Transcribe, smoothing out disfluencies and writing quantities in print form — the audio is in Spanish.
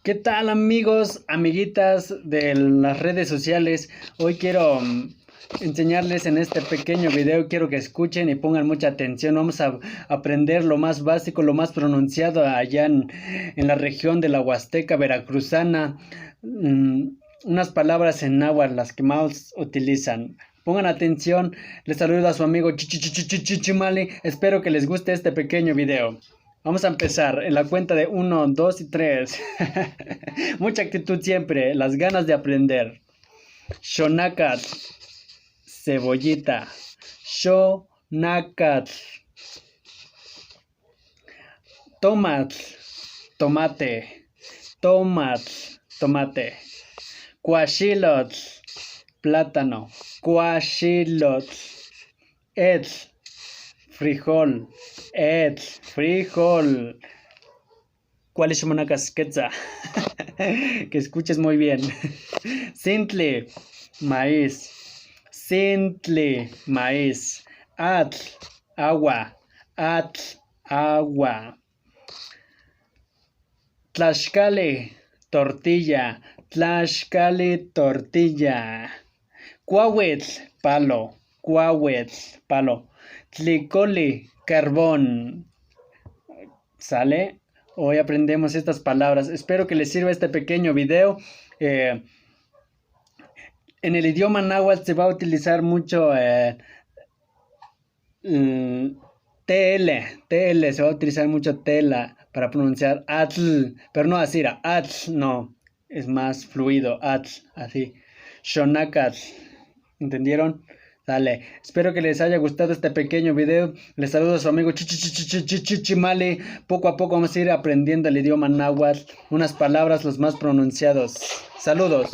¿Qué tal amigos, amiguitas de las redes sociales? Hoy quiero enseñarles en este pequeño video, quiero que escuchen y pongan mucha atención. Vamos a aprender lo más básico, lo más pronunciado allá en la región de la Huasteca veracruzana. Unas palabras en náhuatl, las que más utilizan. Pongan atención, les saluda a su amigo Chichimali. Espero que les guste este pequeño video. Vamos a empezar en la cuenta de 1, 2 y 3. Mucha actitud siempre, las ganas de aprender. Xonacat, cebollita. Xonacat. Tomat, tomate. Tomat, tomate. Cuachilot, plátano. Cuachilot. Frijol. Frijol. ¿Cuál es una casqueta? Que escuches muy bien. Sintle, maíz. Sintle, maíz. Agua. Agua. Tlaxcale, tortilla. Tlaxcale, tortilla. Cuahuetl, palo. Cuahuetl, palo. Tlicoli, carbón. ¿Sale? Hoy aprendemos estas palabras. Espero que les sirva este pequeño video. En el idioma náhuatl se va a utilizar mucho TL. Se va a utilizar mucho tela para pronunciar atl. Pero no así, atl, no. Es más fluido, atl, así. Xonacat. ¿Entendieron? Dale, espero que les haya gustado este pequeño video. Les saludo a su amigo Chichimali. Poco a poco vamos a ir aprendiendo el idioma náhuatl. Unas palabras los más pronunciados. Saludos.